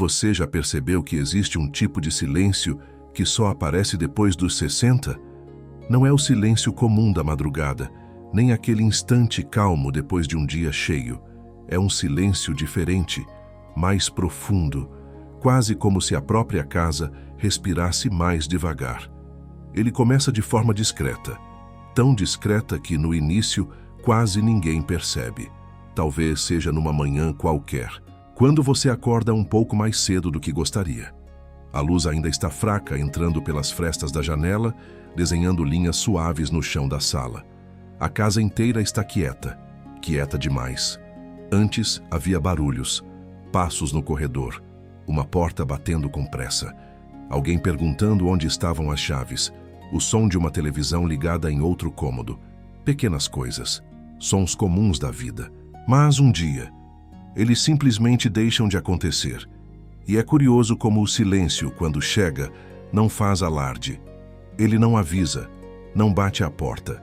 Você já percebeu que existe um tipo de silêncio que só aparece depois dos 60? Não é o silêncio comum da madrugada, nem aquele instante calmo depois de um dia cheio. É um silêncio diferente, mais profundo, quase como se a própria casa respirasse mais devagar. Ele começa de forma discreta, tão discreta que no início quase ninguém percebe. Talvez seja numa manhã qualquer, quando você acorda um pouco mais cedo do que gostaria. A luz ainda está fraca entrando pelas frestas da janela, desenhando linhas suaves no chão da sala. A casa inteira está quieta, quieta demais. Antes havia barulhos, passos no corredor, uma porta batendo com pressa, alguém perguntando onde estavam as chaves, o som de uma televisão ligada em outro cômodo. Pequenas coisas, sons comuns da vida. Mas um dia, eles simplesmente deixam de acontecer. E é curioso como o silêncio, quando chega, não faz alarde. Ele não avisa, não bate à porta.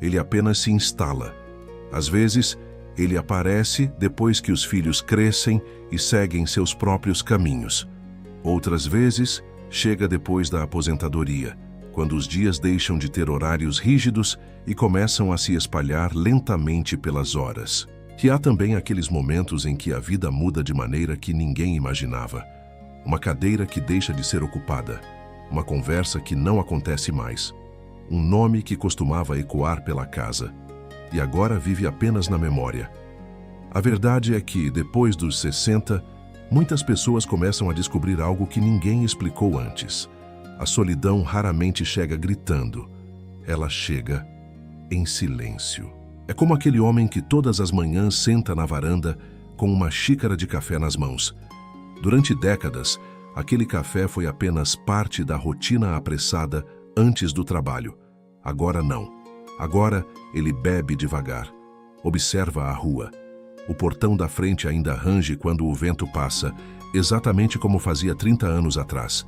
Ele apenas se instala. Às vezes, ele aparece depois que os filhos crescem e seguem seus próprios caminhos. Outras vezes, chega depois da aposentadoria, quando os dias deixam de ter horários rígidos e começam a se espalhar lentamente pelas horas. E há também aqueles momentos em que a vida muda de maneira que ninguém imaginava. Uma cadeira que deixa de ser ocupada, uma conversa que não acontece mais, um nome que costumava ecoar pela casa e agora vive apenas na memória. A verdade é que, depois dos 60, muitas pessoas começam a descobrir algo que ninguém explicou antes. A solidão raramente chega gritando, ela chega em silêncio. É como aquele homem que todas as manhãs senta na varanda com uma xícara de café nas mãos. Durante décadas, aquele café foi apenas parte da rotina apressada antes do trabalho. Agora não. Agora ele bebe devagar. Observa a rua. O portão da frente ainda range quando o vento passa, exatamente como fazia 30 anos atrás.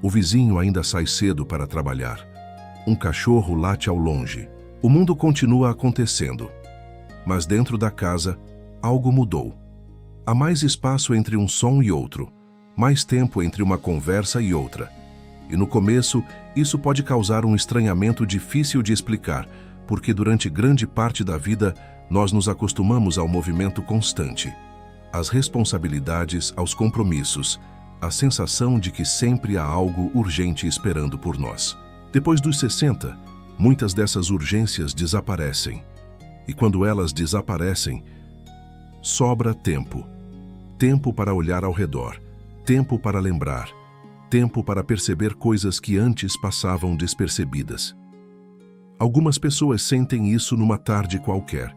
O vizinho ainda sai cedo para trabalhar. Um cachorro late ao longe. O mundo continua acontecendo, mas dentro da casa, algo mudou. Há mais espaço entre um som e outro, mais tempo entre uma conversa e outra. E no começo, isso pode causar um estranhamento difícil de explicar, porque durante grande parte da vida, nós nos acostumamos ao movimento constante, às responsabilidades, aos compromissos, à sensação de que sempre há algo urgente esperando por nós. Depois dos 60, muitas dessas urgências desaparecem. E quando elas desaparecem, sobra tempo. Tempo para olhar ao redor, tempo para lembrar, tempo para perceber coisas que antes passavam despercebidas. Algumas pessoas sentem isso numa tarde qualquer.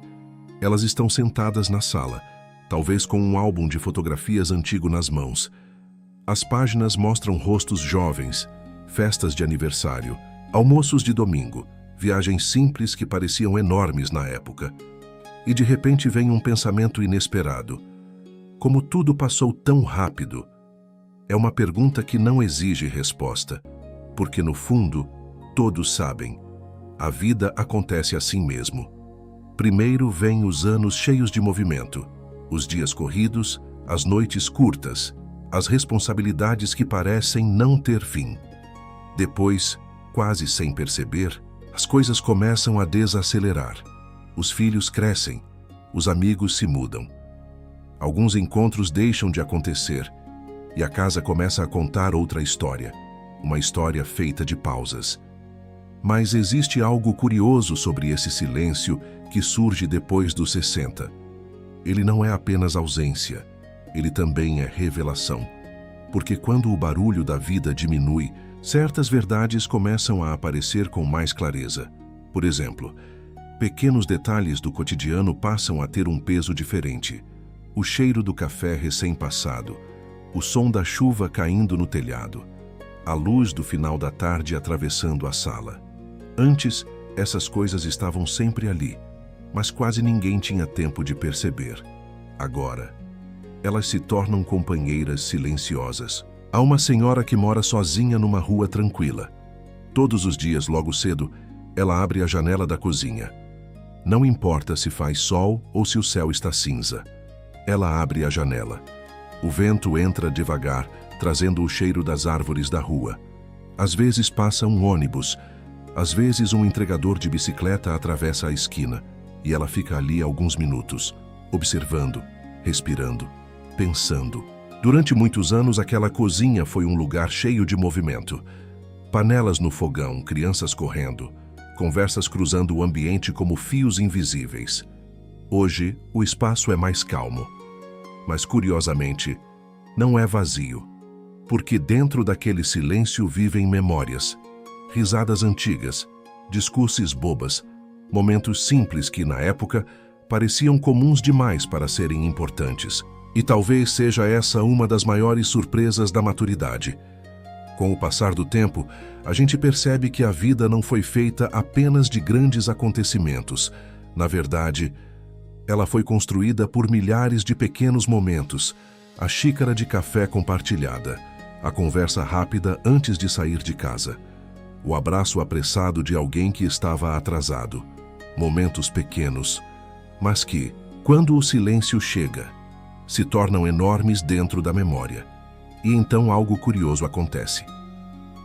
Elas estão sentadas na sala, talvez com um álbum de fotografias antigo nas mãos. As páginas mostram rostos jovens, festas de aniversário, almoços de domingo, viagens simples que pareciam enormes na época. E de repente vem um pensamento inesperado. Como tudo passou tão rápido? É uma pergunta que não exige resposta, porque no fundo, todos sabem. A vida acontece assim mesmo. Primeiro vêm os anos cheios de movimento, os dias corridos, as noites curtas, as responsabilidades que parecem não ter fim. Depois, quase sem perceber, as coisas começam a desacelerar. Os filhos crescem, os amigos se mudam. Alguns encontros deixam de acontecer e a casa começa a contar outra história, uma história feita de pausas. Mas existe algo curioso sobre esse silêncio que surge depois dos 60. Ele não é apenas ausência, ele também é revelação. Porque quando o barulho da vida diminui, certas verdades começam a aparecer com mais clareza. Por exemplo, pequenos detalhes do cotidiano passam a ter um peso diferente. O cheiro do café recém-passado, o som da chuva caindo no telhado, a luz do final da tarde atravessando a sala. Antes, essas coisas estavam sempre ali, mas quase ninguém tinha tempo de perceber. Agora, elas se tornam companheiras silenciosas. Há uma senhora que mora sozinha numa rua tranquila. Todos os dias, logo cedo, ela abre a janela da cozinha. Não importa se faz sol ou se o céu está cinza. Ela abre a janela. O vento entra devagar, trazendo o cheiro das árvores da rua. Às vezes passa um ônibus, às vezes um entregador de bicicleta atravessa a esquina e ela fica ali alguns minutos, observando, respirando, pensando. Durante muitos anos, aquela cozinha foi um lugar cheio de movimento. Panelas no fogão, crianças correndo, conversas cruzando o ambiente como fios invisíveis. Hoje, o espaço é mais calmo. Mas, curiosamente, não é vazio, porque dentro daquele silêncio vivem memórias, risadas antigas, discursos bobas, momentos simples que, na época, pareciam comuns demais para serem importantes. E talvez seja essa uma das maiores surpresas da maturidade. Com o passar do tempo, a gente percebe que a vida não foi feita apenas de grandes acontecimentos. Na verdade, ela foi construída por milhares de pequenos momentos, a xícara de café compartilhada, a conversa rápida antes de sair de casa, o abraço apressado de alguém que estava atrasado. Momentos pequenos, mas que, quando o silêncio chega, se tornam enormes dentro da memória. E então algo curioso acontece.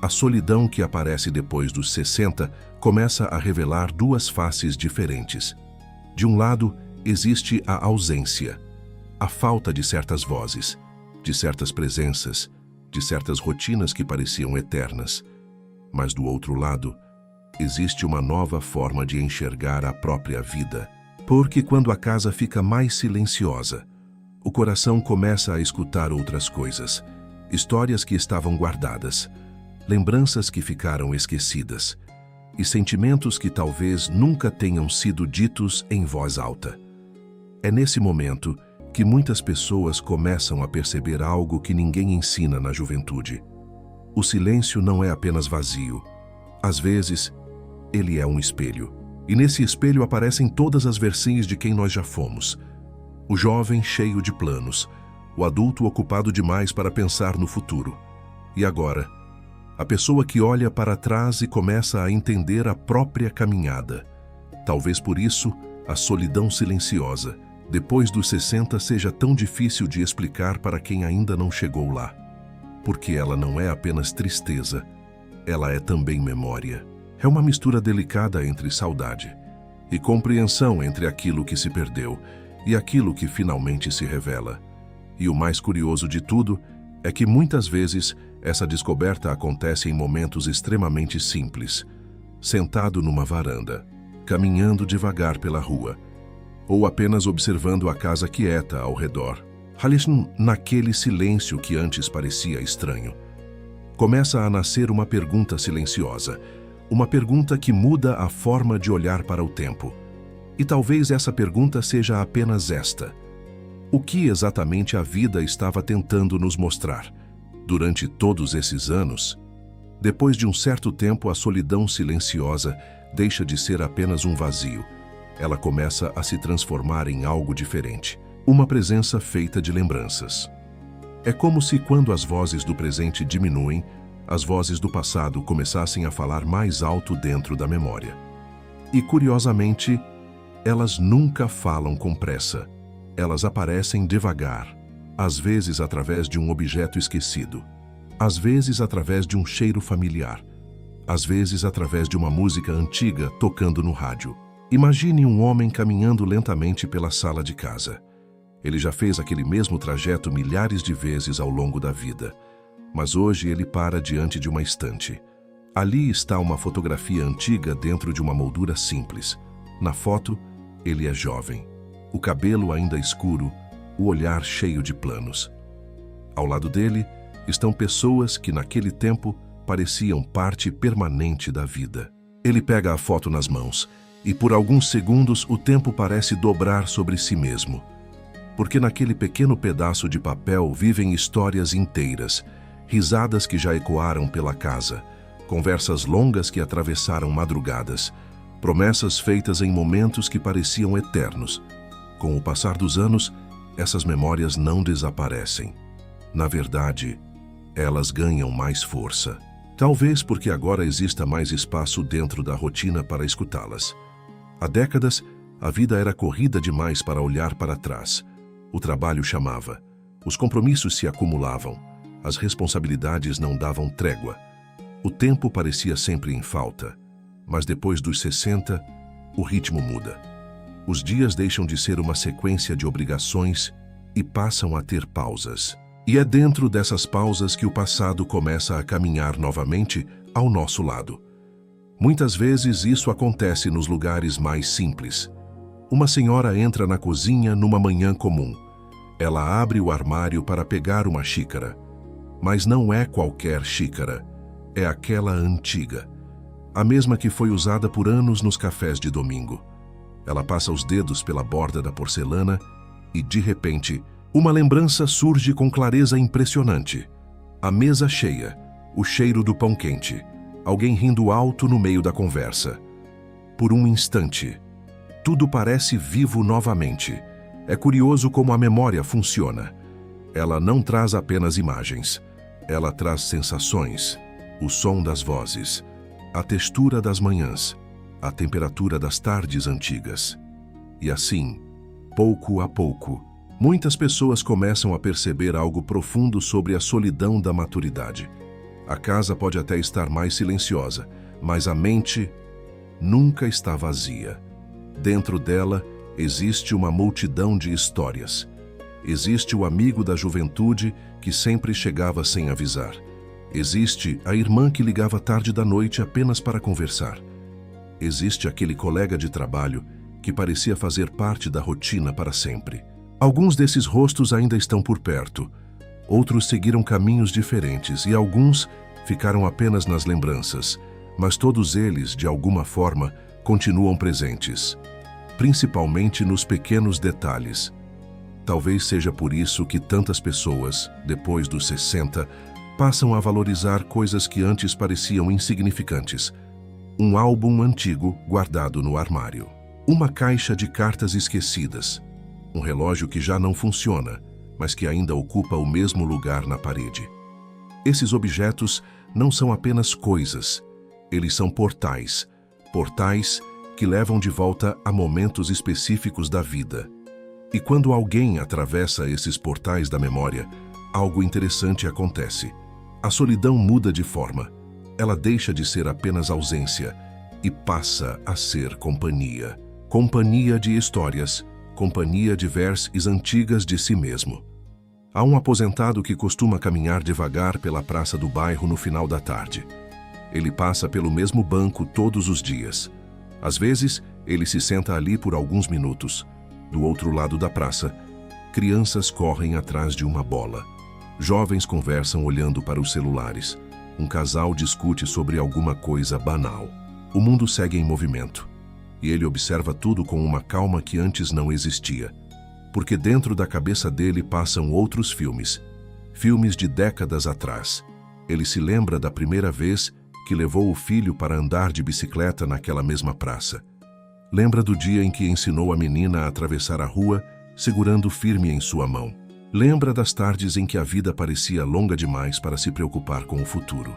A solidão que aparece depois dos 60 começa a revelar duas faces diferentes. De um lado, existe a ausência, a falta de certas vozes, de certas presenças, de certas rotinas que pareciam eternas. Mas do outro lado, existe uma nova forma de enxergar a própria vida. Porque quando a casa fica mais silenciosa, o coração começa a escutar outras coisas, histórias que estavam guardadas, lembranças que ficaram esquecidas e sentimentos que talvez nunca tenham sido ditos em voz alta. É nesse momento que muitas pessoas começam a perceber algo que ninguém ensina na juventude. O silêncio não é apenas vazio. Às vezes, ele é um espelho. E nesse espelho aparecem todas as versões de quem nós já fomos. O jovem cheio de planos, o adulto ocupado demais para pensar no futuro. E agora, a pessoa que olha para trás e começa a entender a própria caminhada. Talvez por isso, a solidão silenciosa, depois dos 60, seja tão difícil de explicar para quem ainda não chegou lá. Porque ela não é apenas tristeza, ela é também memória. É uma mistura delicada entre saudade e compreensão entre aquilo que se perdeu e aquilo que finalmente se revela. E o mais curioso de tudo é que muitas vezes essa descoberta acontece em momentos extremamente simples, sentado numa varanda, caminhando devagar pela rua, ou apenas observando a casa quieta ao redor. Naquele silêncio que antes parecia estranho, começa a nascer uma pergunta silenciosa, uma pergunta que muda a forma de olhar para o tempo. E talvez essa pergunta seja apenas esta: o que exatamente a vida estava tentando nos mostrar? Durante todos esses anos, depois de um certo tempo, a solidão silenciosa deixa de ser apenas um vazio. Ela começa a se transformar em algo diferente, uma presença feita de lembranças. É como se, quando as vozes do presente diminuem, as vozes do passado começassem a falar mais alto dentro da memória. E, curiosamente, elas nunca falam com pressa. Elas aparecem devagar, às vezes através de um objeto esquecido, às vezes através de um cheiro familiar, às vezes através de uma música antiga tocando no rádio. Imagine um homem caminhando lentamente pela sala de casa. Ele já fez aquele mesmo trajeto milhares de vezes ao longo da vida, mas hoje ele para diante de uma estante. Ali está uma fotografia antiga dentro de uma moldura simples. Na foto, ele é jovem, o cabelo ainda escuro, o olhar cheio de planos. Ao lado dele estão pessoas que naquele tempo pareciam parte permanente da vida. Ele pega a foto nas mãos e por alguns segundos o tempo parece dobrar sobre si mesmo. Porque naquele pequeno pedaço de papel vivem histórias inteiras, risadas que já ecoaram pela casa, conversas longas que atravessaram madrugadas, promessas feitas em momentos que pareciam eternos. Com o passar dos anos, essas memórias não desaparecem. Na verdade, elas ganham mais força. Talvez porque agora exista mais espaço dentro da rotina para escutá-las. Há décadas, a vida era corrida demais para olhar para trás. O trabalho chamava, Os compromissos se acumulavam, as responsabilidades não davam trégua. O tempo parecia sempre em falta, mas depois dos 60, o ritmo muda. Os dias deixam de ser uma sequência de obrigações e passam a ter pausas. E é dentro dessas pausas que o passado começa a caminhar novamente ao nosso lado. Muitas vezes isso acontece nos lugares mais simples. Uma senhora entra na cozinha numa manhã comum. Ela abre o armário para pegar uma xícara. Mas não é qualquer xícara, é aquela antiga. A mesma que foi usada por anos nos cafés de domingo. Ela passa os dedos pela borda da porcelana e, de repente, uma lembrança surge com clareza impressionante. A mesa cheia, o cheiro do pão quente, alguém rindo alto no meio da conversa. Por um instante, tudo parece vivo novamente. É curioso como a memória funciona. Ela não traz apenas imagens. Ela traz sensações, o som das vozes, a textura das manhãs, a temperatura das tardes antigas. E assim, pouco a pouco, muitas pessoas começam a perceber algo profundo sobre a solidão da maturidade. A casa pode até estar mais silenciosa, mas a mente nunca está vazia. Dentro dela existe uma multidão de histórias. Existe o amigo da juventude que sempre chegava sem avisar. Existe a irmã que ligava tarde da noite apenas para conversar. Existe aquele colega de trabalho que parecia fazer parte da rotina para sempre. Alguns desses rostos ainda estão por perto, outros seguiram caminhos diferentes e alguns ficaram apenas nas lembranças, mas todos eles, de alguma forma, continuam presentes, principalmente nos pequenos detalhes. Talvez seja por isso que tantas pessoas, depois dos 60, passam a valorizar coisas que antes pareciam insignificantes. Um álbum antigo guardado no armário. Uma caixa de cartas esquecidas. Um relógio que já não funciona, mas que ainda ocupa o mesmo lugar na parede. Esses objetos não são apenas coisas. Eles são portais. Portais que levam de volta a momentos específicos da vida. E quando alguém atravessa esses portais da memória, algo interessante acontece. A solidão muda de forma. Ela deixa de ser apenas ausência e passa a ser companhia. Companhia de histórias, companhia de versões antigas de si mesmo. Há um aposentado que costuma caminhar devagar pela praça do bairro no final da tarde. Ele passa pelo mesmo banco todos os dias. Às vezes, ele se senta ali por alguns minutos. Do outro lado da praça, crianças correm atrás de uma bola. Jovens conversam olhando para os celulares. Um casal discute sobre alguma coisa banal. O mundo segue em movimento. E ele observa tudo com uma calma que antes não existia. Porque dentro da cabeça dele passam outros filmes. Filmes de décadas atrás. Ele se lembra da primeira vez que levou o filho para andar de bicicleta naquela mesma praça. Lembra do dia em que ensinou a menina a atravessar a rua, segurando firme em sua mão. Lembra das tardes em que a vida parecia longa demais para se preocupar com o futuro.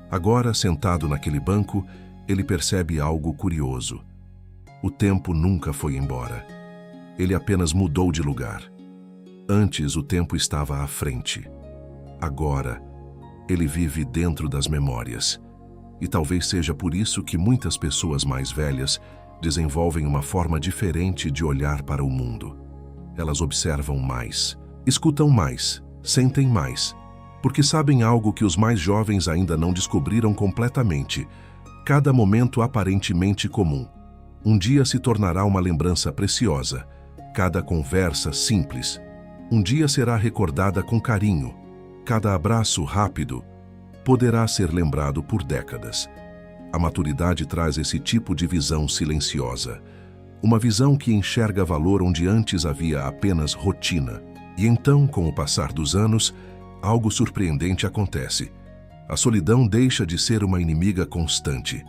Agora, sentado naquele banco, ele percebe algo curioso. O tempo nunca foi embora. Ele apenas mudou de lugar. Antes, o tempo estava à frente. Agora, ele vive dentro das memórias. E talvez seja por isso que muitas pessoas mais velhas desenvolvem uma forma diferente de olhar para o mundo. Elas observam mais, escutam mais, sentem mais, porque sabem algo que os mais jovens ainda não descobriram completamente. Cada momento aparentemente comum. Um dia se tornará uma lembrança preciosa. Cada conversa simples. Um dia será recordada com carinho. Cada abraço rápido poderá ser lembrado por décadas. A maturidade traz esse tipo de visão silenciosa. Uma visão que enxerga valor onde antes havia apenas rotina. E então, com o passar dos anos, algo surpreendente acontece. A solidão deixa de ser uma inimiga constante.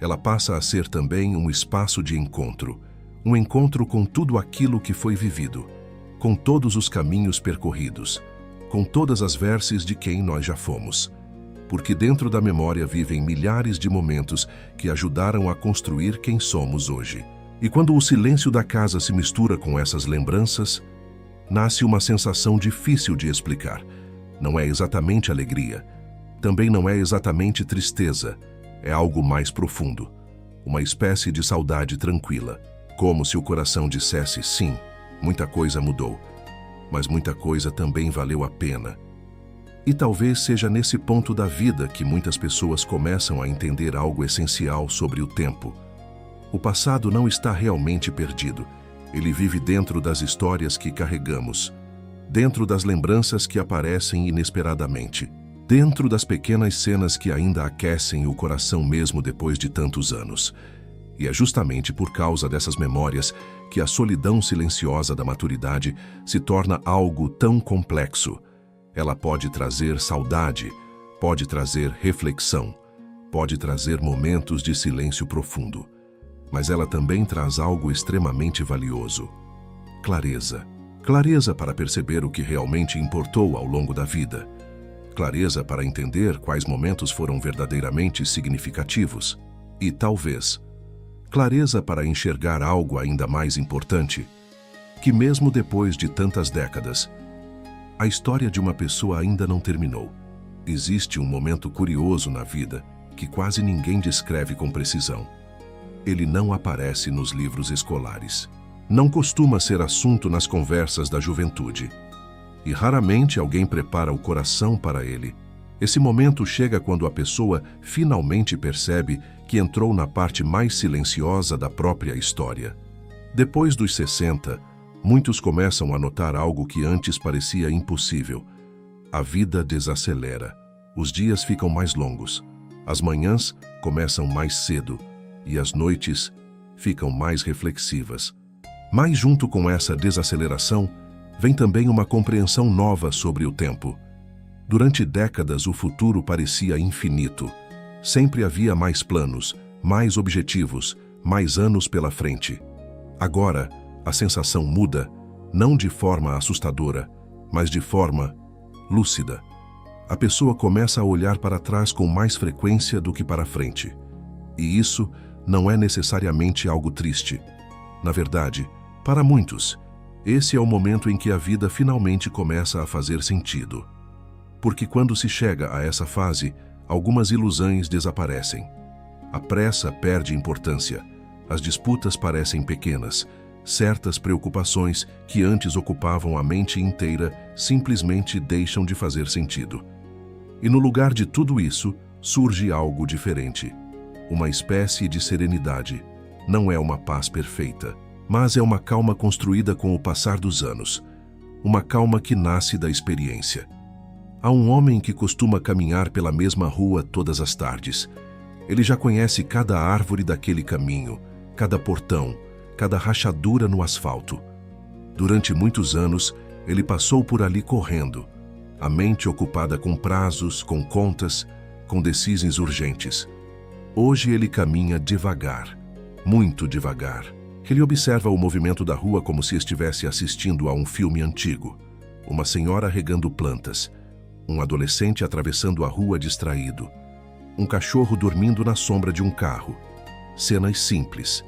Ela passa a ser também um espaço de encontro. Um encontro com tudo aquilo que foi vivido, com todos os caminhos percorridos, com todas as verses de quem nós já fomos. Porque dentro da memória vivem milhares de momentos que ajudaram a construir quem somos hoje. E quando o silêncio da casa se mistura com essas lembranças, nasce uma sensação difícil de explicar. Não é exatamente alegria. Também não é exatamente tristeza. É algo mais profundo. Uma espécie de saudade tranquila. Como se o coração dissesse, sim, muita coisa mudou, mas muita coisa também valeu a pena. E talvez seja nesse ponto da vida que muitas pessoas começam a entender algo essencial sobre o tempo. O passado não está realmente perdido. Ele vive dentro das histórias que carregamos, dentro das lembranças que aparecem inesperadamente, dentro das pequenas cenas que ainda aquecem o coração mesmo depois de tantos anos. E é justamente por causa dessas memórias que a solidão silenciosa da maturidade se torna algo tão complexo. Ela pode trazer saudade, pode trazer reflexão, pode trazer momentos de silêncio profundo. Mas ela também traz algo extremamente valioso: clareza. Clareza para perceber o que realmente importou ao longo da vida. Clareza para entender quais momentos foram verdadeiramente significativos. E talvez, clareza para enxergar algo ainda mais importante, que mesmo depois de tantas décadas, a história de uma pessoa ainda não terminou. Existe um momento curioso na vida que quase ninguém descreve com precisão. Ele não aparece nos livros escolares. Não costuma ser assunto nas conversas da juventude. E raramente alguém prepara o coração para ele. Esse momento chega quando a pessoa finalmente percebe que entrou na parte mais silenciosa da própria história. Depois dos 60, muitos começam a notar algo que antes parecia impossível. A vida desacelera. Os dias ficam mais longos. As manhãs começam mais cedo e as noites ficam mais reflexivas. Mas junto com essa desaceleração, vem também uma compreensão nova sobre o tempo. Durante décadas, o futuro parecia infinito. Sempre havia mais planos, mais objetivos, mais anos pela frente. Agora, a sensação muda, não de forma assustadora, mas de forma lúcida. A pessoa começa a olhar para trás com mais frequência do que para frente. E isso não é necessariamente algo triste. Na verdade, para muitos, esse é o momento em que a vida finalmente começa a fazer sentido. Porque quando se chega a essa fase, algumas ilusões desaparecem. A pressa perde importância, as disputas parecem pequenas, certas preocupações que antes ocupavam a mente inteira simplesmente deixam de fazer sentido. E no lugar de tudo isso, surge algo diferente. Uma espécie de serenidade. Não é uma paz perfeita, mas é uma calma construída com o passar dos anos. Uma calma que nasce da experiência. Há um homem que costuma caminhar pela mesma rua todas as tardes. Ele já conhece cada árvore daquele caminho, cada portão, cada rachadura no asfalto. Durante muitos anos, ele passou por ali correndo, a mente ocupada com prazos, com contas, com decisões urgentes. Hoje ele caminha devagar, muito devagar. Ele observa o movimento da rua como se estivesse assistindo a um filme antigo. Uma senhora regando plantas, um adolescente atravessando a rua distraído, um cachorro dormindo na sombra de um carro. Cenas simples,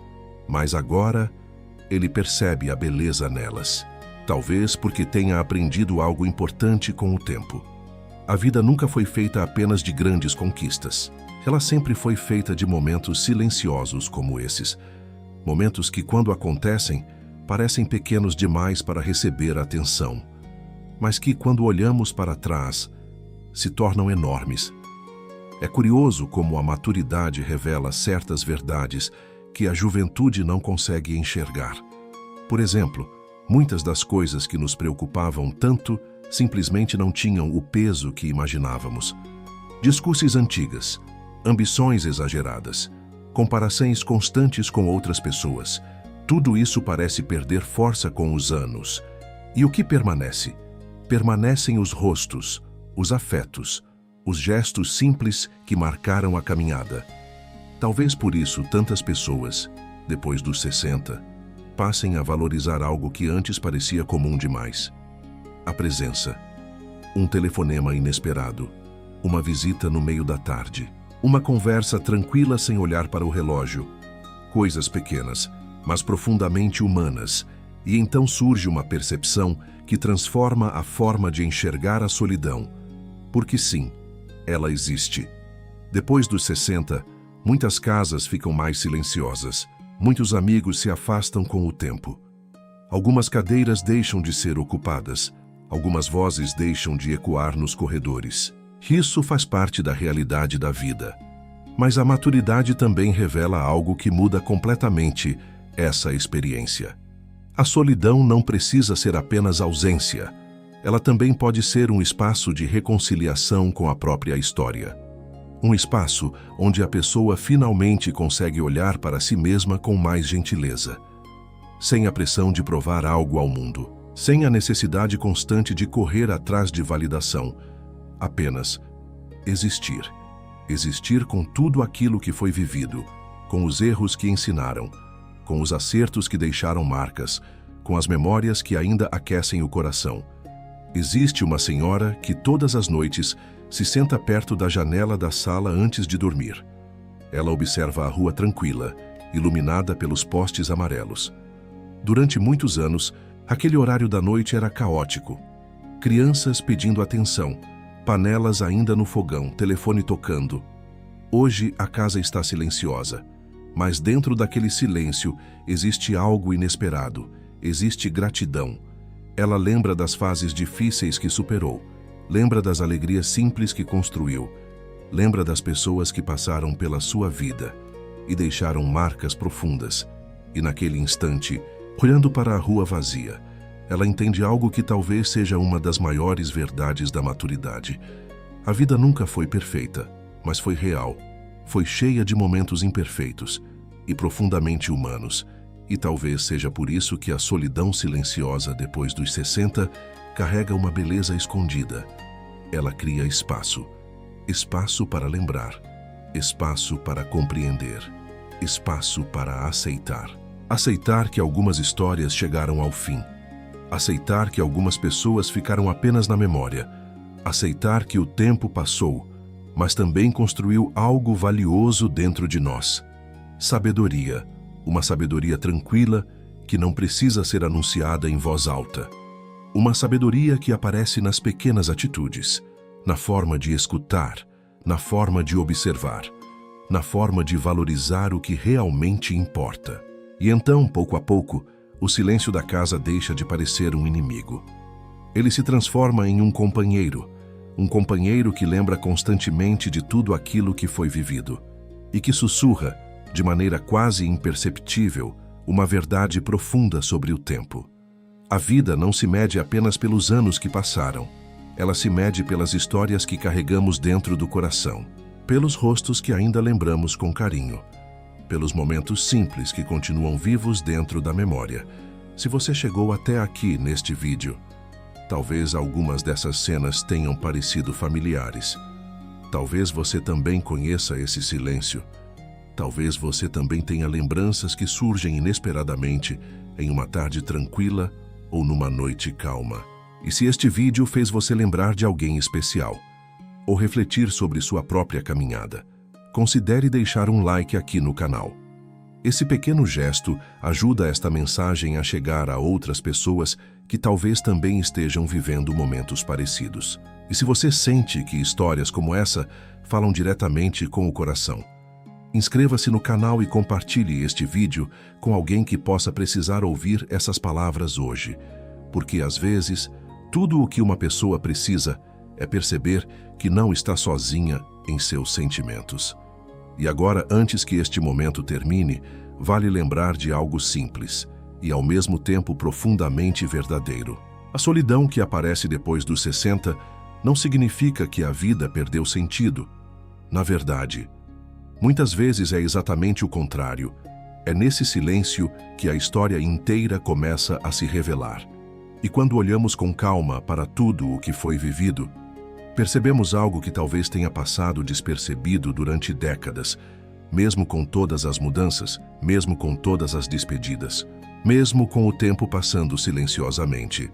mas agora ele percebe a beleza nelas. Talvez porque tenha aprendido algo importante com o tempo. A vida nunca foi feita apenas de grandes conquistas. Ela sempre foi feita de momentos silenciosos como esses. Momentos que, quando acontecem, parecem pequenos demais para receber atenção, mas que, quando olhamos para trás, se tornam enormes. É curioso como a maturidade revela certas verdades que a juventude não consegue enxergar. Por exemplo, muitas das coisas que nos preocupavam tanto simplesmente não tinham o peso que imaginávamos. Discussões antigas, ambições exageradas, comparações constantes com outras pessoas. Tudo isso parece perder força com os anos. E o que permanece? Permanecem os rostos, os afetos, os gestos simples que marcaram a caminhada. Talvez por isso tantas pessoas, depois dos 60, passem a valorizar algo que antes parecia comum demais. A presença. Um telefonema inesperado, uma visita no meio da tarde, uma conversa tranquila sem olhar para o relógio. Coisas pequenas, mas profundamente humanas, E então surge uma percepção que transforma a forma de enxergar a solidão. Porque sim, ela existe. Depois dos 60, muitas casas ficam mais silenciosas. Muitos amigos se afastam com o tempo. Algumas cadeiras deixam de ser ocupadas. Algumas vozes deixam de ecoar nos corredores. Isso faz parte da realidade da vida. Mas a maturidade também revela algo que muda completamente essa experiência. A solidão não precisa ser apenas ausência. Ela também pode ser um espaço de reconciliação com a própria história. Um espaço onde a pessoa finalmente consegue olhar para si mesma com mais gentileza. Sem a pressão de provar algo ao mundo. Sem a necessidade constante de correr atrás de validação. Apenas existir. Existir com tudo aquilo que foi vivido, com os erros que ensinaram, com os acertos que deixaram marcas, com as memórias que ainda aquecem o coração. Existe uma senhora que todas as noites se senta perto da janela da sala antes de dormir. Ela observa a rua tranquila, iluminada pelos postes amarelos. Durante muitos anos, aquele horário da noite era caótico. Crianças pedindo atenção, panelas ainda no fogão, telefone tocando. Hoje a casa está silenciosa, mas dentro daquele silêncio existe algo inesperado, existe gratidão. Ela lembra das fases difíceis que superou, lembra das alegrias simples que construiu, lembra das pessoas que passaram pela sua vida e deixaram marcas profundas. E naquele instante, olhando para a rua vazia, ela entende algo que talvez seja uma das maiores verdades da maturidade. A vida nunca foi perfeita, mas foi real. Foi cheia de momentos imperfeitos e profundamente humanos. E talvez seja por isso que a solidão silenciosa depois dos 60 carrega uma beleza escondida. Ela cria espaço. Espaço para lembrar. Espaço para compreender. Espaço para aceitar. Aceitar que algumas histórias chegaram ao fim. Aceitar que algumas pessoas ficaram apenas na memória. Aceitar que o tempo passou, mas também construiu algo valioso dentro de nós. Sabedoria. Uma sabedoria tranquila que não precisa ser anunciada em voz alta. Uma sabedoria que aparece nas pequenas atitudes, na forma de escutar, na forma de observar, na forma de valorizar o que realmente importa. E então, pouco a pouco, o silêncio da casa deixa de parecer um inimigo. Ele se transforma em um companheiro que lembra constantemente de tudo aquilo que foi vivido e que sussurra, de maneira quase imperceptível, uma verdade profunda sobre o tempo. A vida não se mede apenas pelos anos que passaram. Ela se mede pelas histórias que carregamos dentro do coração, pelos rostos que ainda lembramos com carinho, pelos momentos simples que continuam vivos dentro da memória. Se você chegou até aqui neste vídeo, talvez algumas dessas cenas tenham parecido familiares. Talvez você também conheça esse silêncio. Talvez você também tenha lembranças que surgem inesperadamente em uma tarde tranquila ou numa noite calma. E se este vídeo fez você lembrar de alguém especial, ou refletir sobre sua própria caminhada, considere deixar um like aqui no canal. Esse pequeno gesto ajuda esta mensagem a chegar a outras pessoas que talvez também estejam vivendo momentos parecidos. E se você sente que histórias como essa falam diretamente com o coração, inscreva-se no canal e compartilhe este vídeo com alguém que possa precisar ouvir essas palavras hoje, porque às vezes tudo o que uma pessoa precisa é perceber que não está sozinha em seus sentimentos. E agora, antes que este momento termine, vale lembrar de algo simples e ao mesmo tempo profundamente verdadeiro. A solidão que aparece depois dos 60 não significa que a vida perdeu sentido. Na verdade, muitas vezes é exatamente o contrário. É nesse silêncio que a história inteira começa a se revelar. E quando olhamos com calma para tudo o que foi vivido, percebemos algo que talvez tenha passado despercebido durante décadas, mesmo com todas as mudanças, mesmo com todas as despedidas, mesmo com o tempo passando silenciosamente.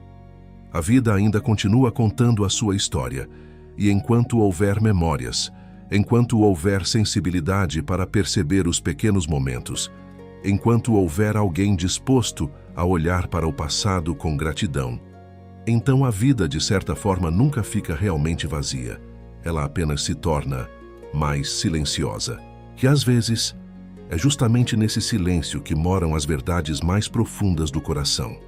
A vida ainda continua contando a sua história, e enquanto houver memórias, enquanto houver sensibilidade para perceber os pequenos momentos, enquanto houver alguém disposto a olhar para o passado com gratidão. Então a vida, de certa forma, nunca fica realmente vazia. Ela apenas se torna mais silenciosa. E às vezes, é justamente nesse silêncio que moram as verdades mais profundas do coração.